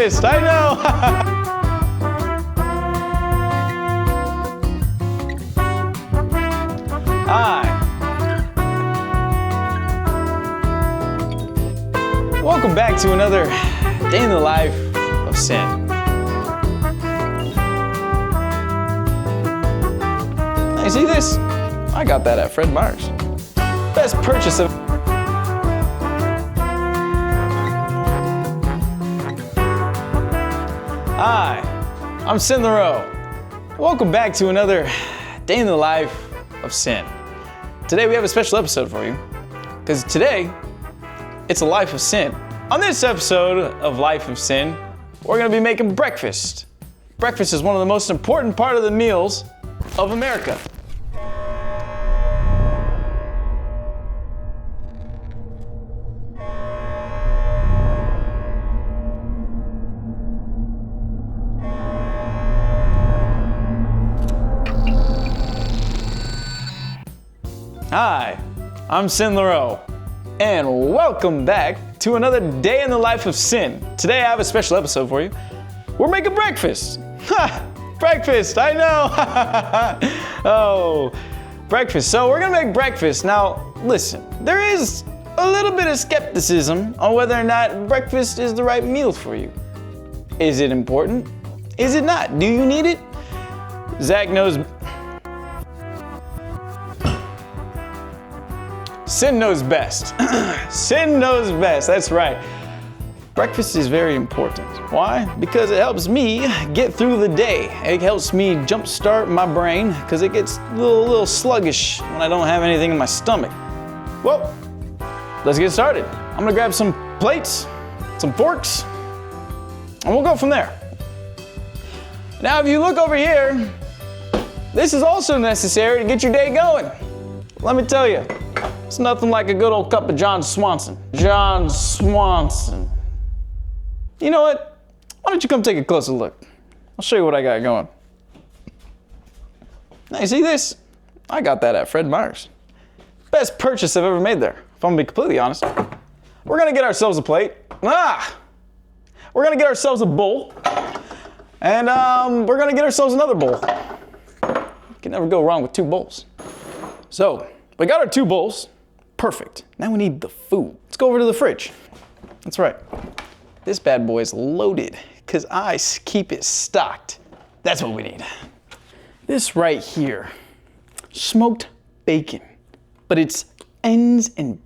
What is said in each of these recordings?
Breakfast, I know. Hi. Welcome back to another day in the life of Syn. Hey, see this? I got that at Fred Meyer's. Best purchase of... Hi, I'm Syn. Welcome back to another day in the life of Syn. Today we have a special episode for you, because today it's a life of Syn. On this episode of Life of Syn, we're going to be making breakfast. Breakfast is one of the most important part of the meals of America. Hi, I'm Syn, and welcome back to another day in the life of Syn. Today I have a special episode for you. We're making breakfast. Ha! Breakfast, I know. Oh, breakfast. So we're gonna make breakfast. Now, listen, there is a little bit of skepticism on whether or not breakfast is the right meal for you. Is it important? Is it not? Do you need it? Zach knows. Syn knows best. Syn knows best, that's right. Breakfast is very important. Why? Because it helps me get through the day. It helps me jumpstart my brain because it gets a little sluggish when I don't have anything in my stomach. Well, let's get started. I'm gonna grab some plates, some forks, and we'll go from there. Now, if you look over here, this is also necessary to get your day going. Let me tell you. It's nothing like a good old cup of John Swanson. John Swanson. You know what? Why don't you come take a closer look? I'll show you what I got going. Now, you see this? I got that at Fred Meyer's. Best purchase I've ever made there, if I'm gonna be completely honest. We're gonna get ourselves a plate. We're gonna get ourselves a bowl. And we're gonna get ourselves another bowl. You can never go wrong with two bowls. So, we got our two bowls. Perfect. Now we need the food. Let's go over to the fridge. That's right. This bad boy is loaded because I keep it stocked. That's what we need. This right here, smoked bacon, but it's ends and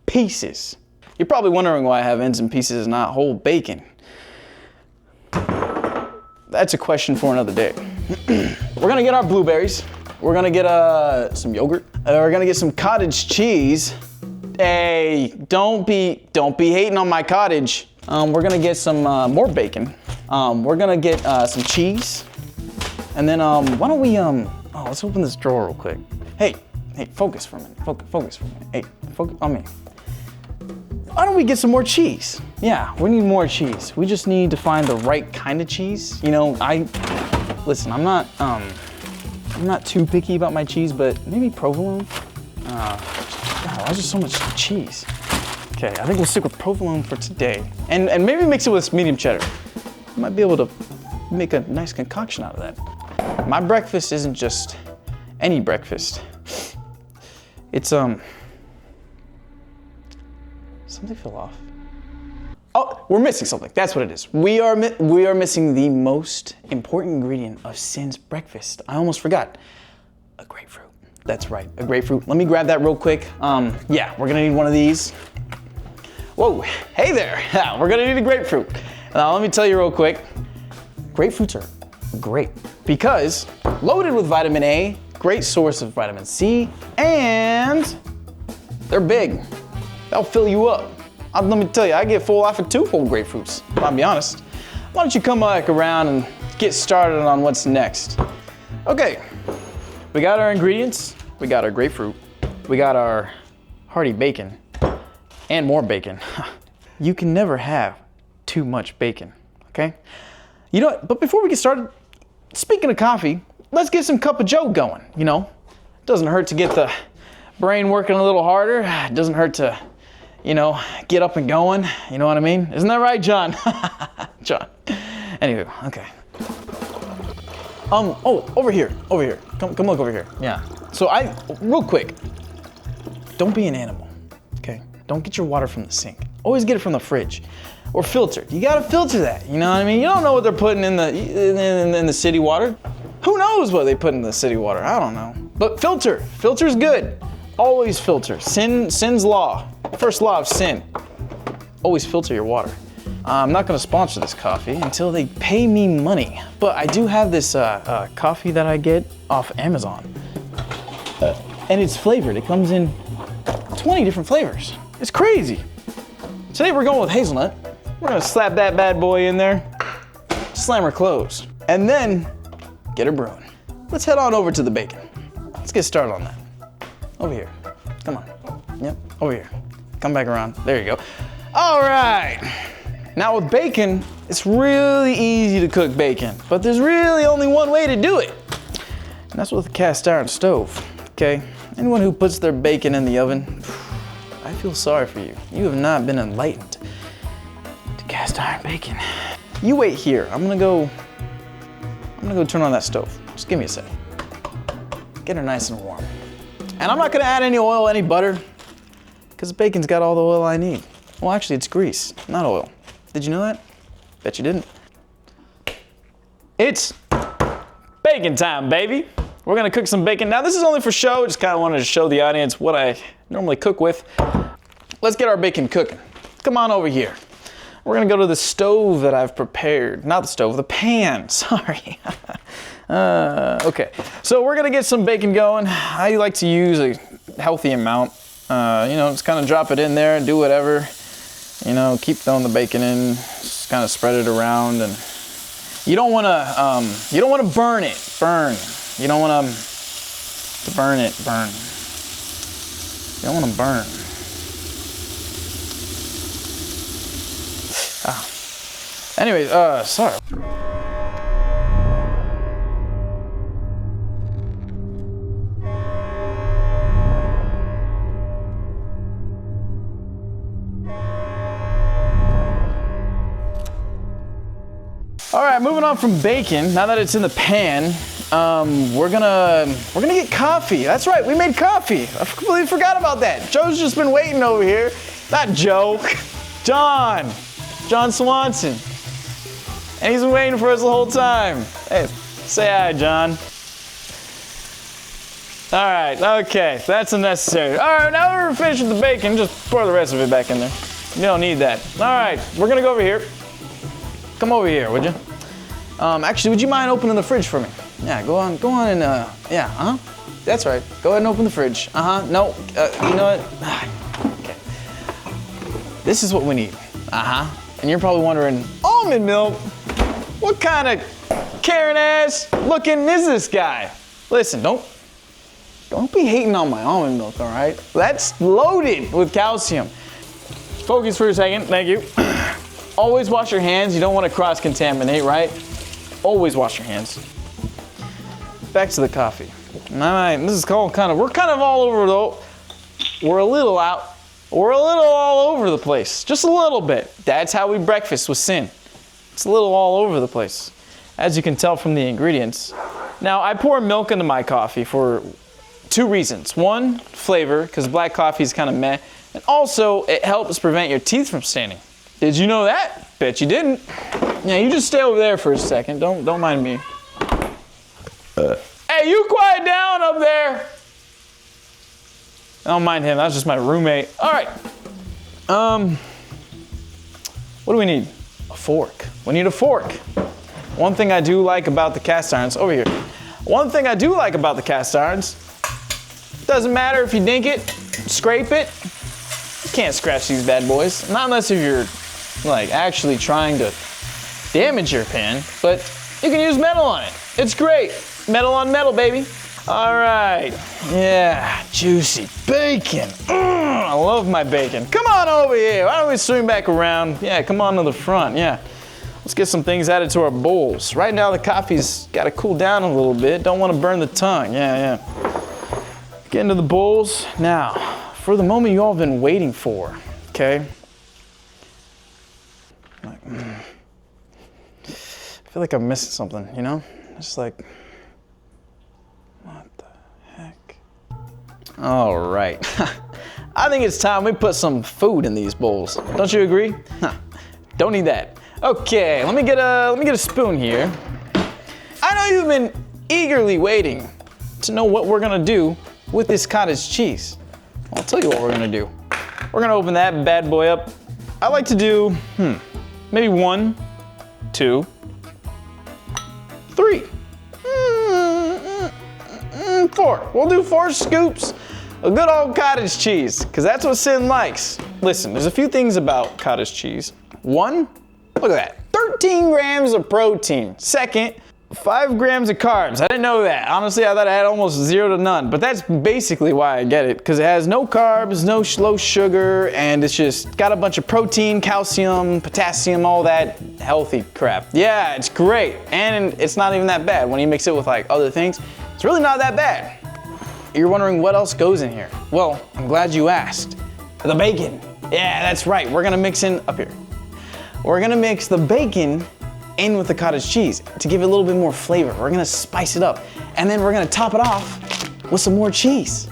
pieces. You're probably wondering why I have ends and pieces and not whole bacon. That's a question for another day. We're gonna get our blueberries. We're gonna get some yogurt. We're gonna get some cottage cheese. Hey, don't be hating on my cottage. We're gonna get some more bacon. We're gonna get some cheese. And then why don't we let's open this drawer real quick. Hey, focus for a minute. Focus for a minute. Hey, focus on me. Why don't we get some more cheese? Yeah, we need more cheese. We just need to find the right kind of cheese. You know, listen, I'm not too picky about my cheese, but maybe provolone. God, why is there so much cheese? Okay, I think we'll stick with provolone for today. And maybe mix it with medium cheddar. I might be able to make a nice concoction out of that. My breakfast isn't just any breakfast. It's, something fell off. Oh, we're missing something. That's what it is. We are missing the most important ingredient of Syn's breakfast. I almost forgot. A grapefruit. That's right, a grapefruit. Let me grab that real quick. Yeah, we're gonna need one of these. Whoa, hey there. We're gonna need a grapefruit. Now, let me tell you real quick. Grapefruits are great because loaded with vitamin A, great source of vitamin C, and they're big. They'll fill you up. Let me tell you, I get full off of 2 whole grapefruits, I'll be honest. Why don't you come back around and get started on what's next? Okay, we got our ingredients, we got our grapefruit, we got our hearty bacon, and more bacon. You can never have too much bacon, okay? You know what, but before we get started, speaking of coffee, let's get some Cup of Joe going, you know? It doesn't hurt to get the brain working a little harder. It doesn't hurt to, you know, get up and going. You know what I mean? Isn't that right, John? John. Anyway, okay. Oh, over here. Come look over here. Yeah. So real quick, don't be an animal, okay? Don't get your water from the sink. Always get it from the fridge or filtered. You gotta filter that, you know what I mean? You don't know what they're putting in the city water. Who knows what they put in the city water? I don't know. But filter. Filter's good. Always filter. Syn's law. First law of Syn. Always filter your water. I'm not gonna sponsor this coffee until they pay me money. But I do have this coffee that I get off Amazon. And it's flavored. It comes in 20 different flavors. It's crazy. Today we're going with hazelnut. We're gonna slap that bad boy in there, slam her closed, and then get her brewing. Let's head on over to the bacon. Let's get started on that. Over here. Come on. Yep, over here. Come back around. There you go. All right. Now with bacon, it's really easy to cook bacon, but there's really only one way to do it. And that's with a cast iron stove, okay? Anyone who puts their bacon in the oven, I feel sorry for you. You have not been enlightened to cast iron bacon. You wait here. I'm gonna go turn on that stove. Just give me a sec. Get her nice and warm. And I'm not gonna add any oil, any butter, because the bacon's got all the oil I need. Well, actually, it's grease, not oil. Did you know that? Bet you didn't. It's bacon time, baby. We're gonna cook some bacon. Now, this is only for show. Just kind of wanted to show the audience what I normally cook with. Let's get our bacon cooking. Come on over here. We're gonna go to the stove that I've prepared. Not the stove, the pan, sorry. Okay, so we're gonna get some bacon going. I like to use a healthy amount. You know, just kind of drop it in there and do whatever. You know, keep throwing the bacon in, just kind of spread it around, and you don't want to burn it. You don't want to burn it. You don't want to burn. Anyways, sorry. All right, moving on from bacon. Now that it's in the pan, we're gonna get coffee. That's right, we made coffee. I completely forgot about that. Joe's just been waiting over here. Not Joe, John Swanson. And he's been waiting for us the whole time. Hey, say hi, John. All right, okay, that's unnecessary. All right, now we're finished with the bacon. Just pour the rest of it back in there. You don't need that. All right, we're gonna go over here. Come over here, would you? Actually, would you mind opening the fridge for me? Yeah, go on and, yeah, That's right. Go ahead and open the fridge. No, you know what? Okay. This is what we need. And you're probably wondering, almond milk? What kind of Karen-ass looking is this guy? Listen, don't be hating on my almond milk, all right? That's loaded with calcium. Focus for a second, thank you. Always wash your hands. You don't want to cross-contaminate, right? Always wash your hands. Back to the coffee. All right, this is called we're kind of all over though. We're a little all over the place. Just a little bit. That's how we breakfast with Syn. It's a little all over the place, as you can tell from the ingredients. Now, I pour milk into my coffee for two reasons. One, flavor, because black coffee is kind of meh. And also, it helps prevent your teeth from staining. Did you know that? Bet you didn't. Yeah, you just stay over there for a second. Don't mind me. Hey, you quiet down up there. I don't mind him. That's just my roommate. All right. What do we need? A fork. We need a fork. One thing I do like about the cast irons, over here. One thing I do like about the cast irons, doesn't matter if you dink it, scrape it, you can't scratch these bad boys. Not unless if you're like actually trying to damage your pan, but you can use metal on it. It's great. Metal on metal, baby. All right. Yeah, juicy bacon. I love my bacon. Come on over here. Why don't we swing back around? Yeah, come on to the front. Yeah. Let's get some things added to our bowls. Right now the coffee's got to cool down a little bit. Don't want to burn the tongue. Yeah. Get into the bowls. Now, for the moment you all have been waiting for, okay? I feel like I'm missing something, you know? Just like, what the heck? All right. I think it's time we put some food in these bowls. Don't you agree? Don't need that. Okay, let me get a spoon here. I know you've been eagerly waiting to know what we're gonna do with this cottage cheese. I'll tell you what we're gonna do. We're gonna open that bad boy up. I like to do, maybe 1, 2, 3, 4. We'll do 4 scoops of good old cottage cheese, because that's what Syn likes. Listen, there's a few things about cottage cheese. 1, look at that, 13 grams of protein. 2nd, 5 grams of carbs. I didn't know that. Honestly, I thought I had almost 0 to none, but that's basically why I get it, because it has no carbs, no low sugar, and it's just got a bunch of protein, calcium, potassium, all that healthy crap. Yeah, it's great, and it's not even that bad. When you mix it with like other things, it's really not that bad. You're wondering what else goes in here. Well, I'm glad you asked. The bacon. Yeah, that's right. We're gonna mix in, up here. We're gonna mix the bacon in with the cottage cheese to give it a little bit more flavor. We're gonna spice it up. And then we're gonna top it off with some more cheese.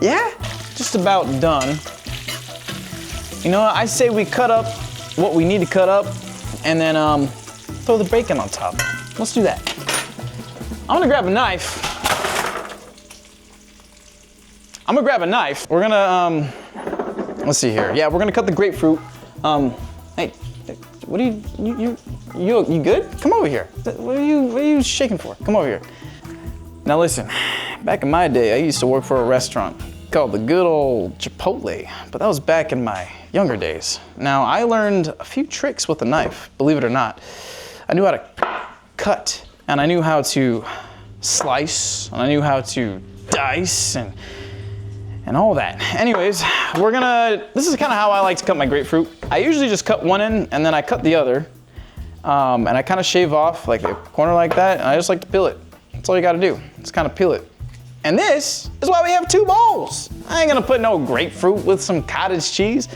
Yeah, just about done. You know what, I say we cut up what we need to cut up and then throw the bacon on top. Let's do that. I'm gonna grab a knife. We're gonna, let's see here. Yeah, we're gonna cut the grapefruit. Hey, what are you good? Come over here. What are you shaking for? Come over here. Now listen, back in my day, I used to work for a restaurant called the good old Chipotle, but that was back in my younger days. Now I learned a few tricks with a knife, believe it or not. I knew how to cut, and I knew how to slice, and I knew how to dice, and all that. Anyways, this is kind of how I like to cut my grapefruit. I usually just cut one end and then I cut the other. And I kind of shave off like the corner like that, and I just like to peel it. That's all you gotta do, just kind of peel it. And this is why we have 2 bowls. I ain't gonna put no grapefruit with some cottage cheese.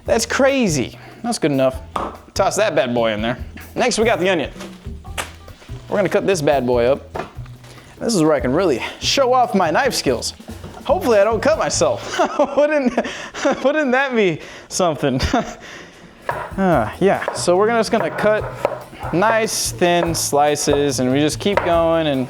That's crazy. That's good enough. Toss that bad boy in there. Next we got the onion. We're gonna cut this bad boy up. This is where I can really show off my knife skills. Hopefully I don't cut myself. Wouldn't that be something? Yeah, so we're just gonna cut nice thin slices, and we just keep going. And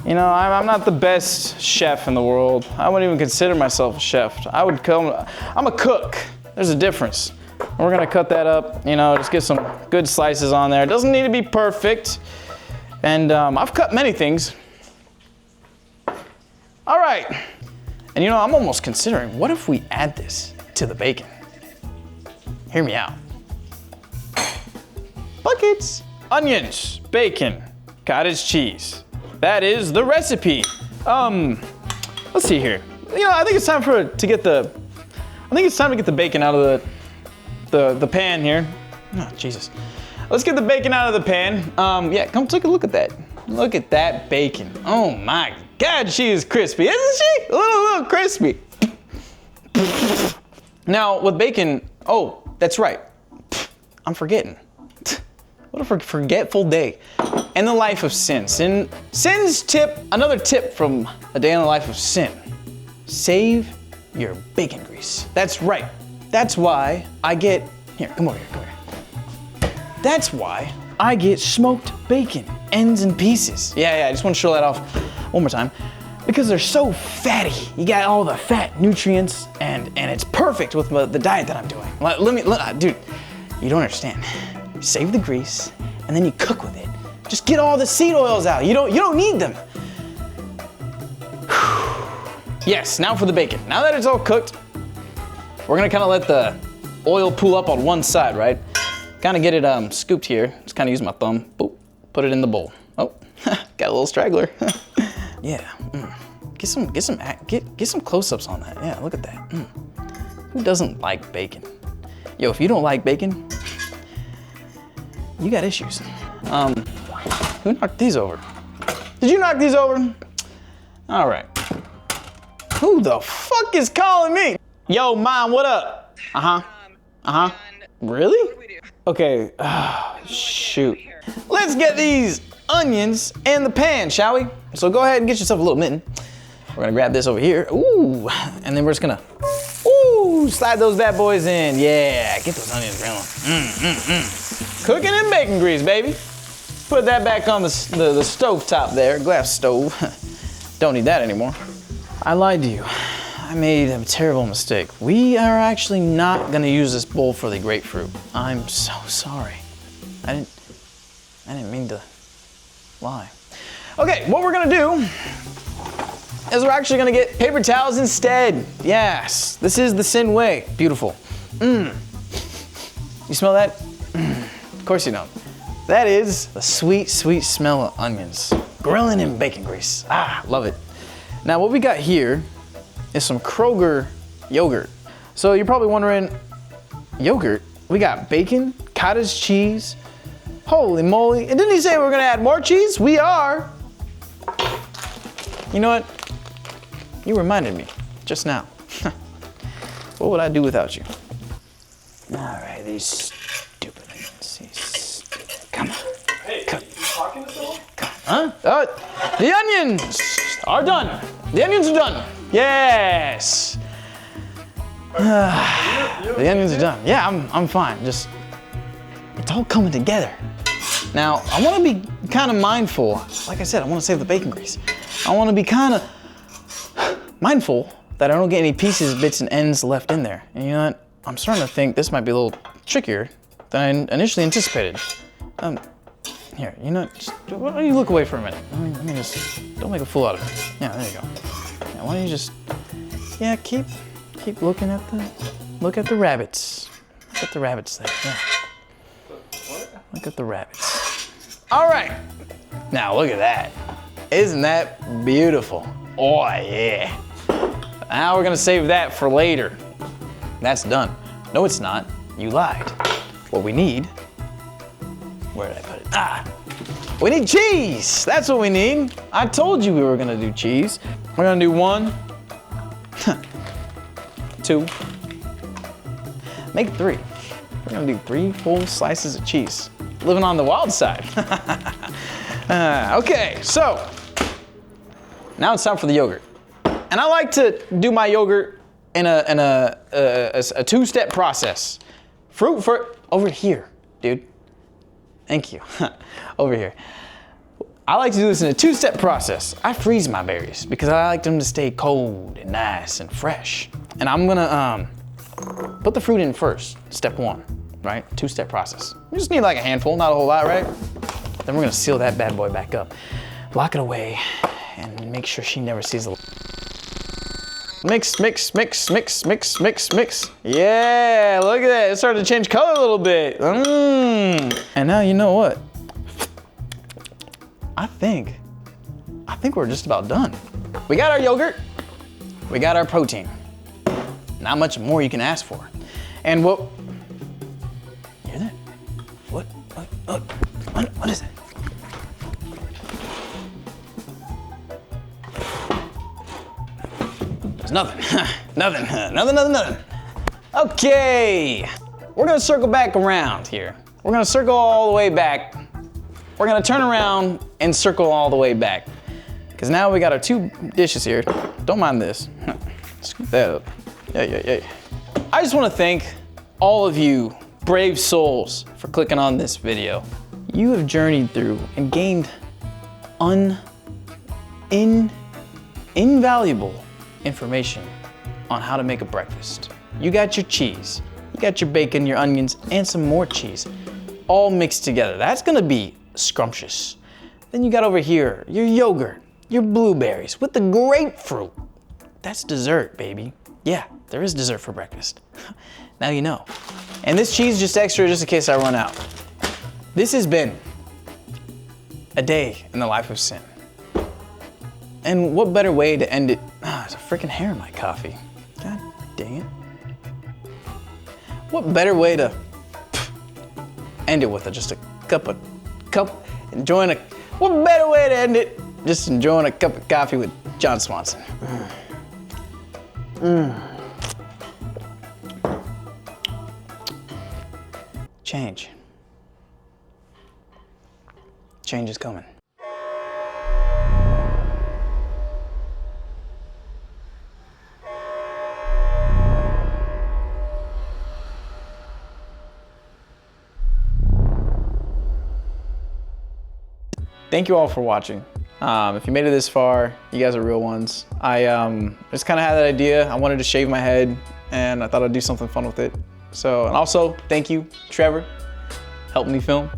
you know, I'm not the best chef in the world. I wouldn't even consider myself a chef. I'm a cook. There's a difference. We're gonna cut that up, you know, just get some good slices on there. It doesn't need to be perfect. And I've cut many things. All right. And you know, I'm almost considering, what if we add this to the bacon? Hear me out. Buckets, onions, bacon, cottage cheese. That is the recipe. Let's see here. You know, I think it's time to get the bacon out of the pan here. Oh, Jesus. Let's get the bacon out of the pan. Yeah, come take a look at that. Look at that bacon. Oh my God, she is crispy, isn't she? A little crispy. Now with bacon, oh, that's right. I'm forgetting. What a forgetful day. In the life of Syn. Syn's tip, another tip from A Day in the Life of Syn. Save your bacon grease. That's right. That's why I get, here, come over here. That's why I get smoked bacon, ends and pieces. Yeah, I just want to show that off one more time. Because they're so fatty. You got all the fat, nutrients, and it's perfect with the diet that I'm doing. Dude, you don't understand. Save the grease, and then you cook with it. Just get all the seed oils out. You don't need them. Yes, now for the bacon. Now that it's all cooked, we're gonna kind of let the oil pool up on one side, right? Kind of get it scooped here. Just kind of use my thumb. Boop, put it in the bowl. Oh, got a little straggler. Yeah. Get some close-ups on that. Yeah, look at that. Who doesn't like bacon? Yo, if you don't like bacon, you got issues. Who knocked these over? Did you knock these over? All right. Who the fuck is calling me? Yo, Mom, what up? Really? Okay, shoot. Let's get these onions in the pan, shall we? So go ahead and get yourself a little mitten. We're gonna grab this over here. Ooh, and then we're just gonna, slide those bad boys in. Yeah, get those onions grilling. Cooking in bacon grease, baby. Put that back on the stove top there, glass stove. Don't need that anymore. I lied to you. I made a terrible mistake. We are actually not gonna use this bowl for the grapefruit. I'm so sorry. I didn't mean to lie. Okay, what we're gonna do is we're actually gonna get paper towels instead. Yes, this is the Syn way. Beautiful. You smell that? Of course you don't. That is the sweet, sweet smell of onions. Grilling in bacon grease. Ah, love it. Now what we got here is some Kroger yogurt. So you're probably wondering, yogurt? We got bacon, cottage cheese. Holy moly. And didn't he say we're gonna add more cheese? We are. You know what? You reminded me just now. What would I do without you? All right, these stupid onions. Come on. Hey, you talking to someone? Huh? The onions are done. The onions are done. Yes. The onions are done. Yeah, I'm fine. Just, it's all coming together. Now, I want to be kind of mindful. Like I said, I want to save the bacon grease. I want to be kind of mindful that I don't get any pieces, bits, and ends left in there. And you know what? I'm starting to think this might be a little trickier than I initially anticipated. Here, you know, why don't you look away for a minute? Let me just, don't make a fool out of me. Yeah, there you go. Yeah, why don't you just, yeah, keep looking at the rabbits. Look at the rabbits there, yeah. What? Look at the rabbits. All right, now look at that. Isn't that beautiful? Oh yeah. Now we're gonna save that for later. That's done. No, it's not. You lied. What we need, where did I put it? We need cheese. That's what we need. I told you we were gonna do cheese. We're gonna do 1, 2, make it 3. We're gonna do 3 full slices of cheese. Living on the wild side. Okay, so now it's time for the yogurt. And I like to do my yogurt in a two-step process. Fruit for, over here, dude. Thank you. Over here. I like to do this in a two-step process. I freeze my berries because I like them to stay cold and nice and fresh. And I'm gonna put the fruit in first, step 1, right? Two-step process. You just need like a handful, not a whole lot, right? Then we're gonna seal that bad boy back up. Lock it away and make sure she never sees the mix, mix, mix, mix, mix, mix, mix. Yeah, look at that. It started to change color a little bit. And now you know what? I think we're just about done. We got our yogurt. We got our protein. Not much more you can ask for. And what? You hear that? What is it? There's nothing. Nothing. Okay. We're gonna circle back around here. We're gonna circle all the way back. We're gonna turn around and circle all the way back. Because now we got our 2 dishes here. Don't mind this. Scoop that up. Yeah. I just wanna thank all of you brave souls for clicking on this video. You have journeyed through and gained invaluable information on how to make a breakfast. You got your cheese, you got your bacon, your onions, and some more cheese, all mixed together. That's gonna be scrumptious. Then you got over here your yogurt, your blueberries with the grapefruit. That's dessert, baby. Yeah, there is dessert for breakfast. Now you know. And this cheese is just extra just in case I run out. This has been a day in the life of Syn. And what better way to end it? There's a freaking hair in my coffee. God dang it. What better way to end it with just a enjoying what better way to end it? Just enjoying a cup of coffee with John Swanson. Change. Change is coming. Thank you all for watching. If you made it this far, you guys are real ones. I just kind of had that idea. I wanted to shave my head and I thought I'd do something fun with it. So, and also thank you, Trevor, helped me film.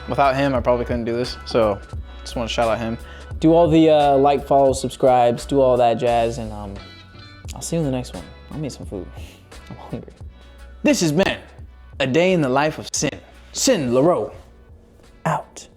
Without him, I probably couldn't do this. So just want to shout out him. Do all the like, follow, subscribes, do all that jazz, and I'll see you in the next one. I'll make some food. I'm hungry. This has been A Day in the Life of Syn. Syn LaRoe. Out.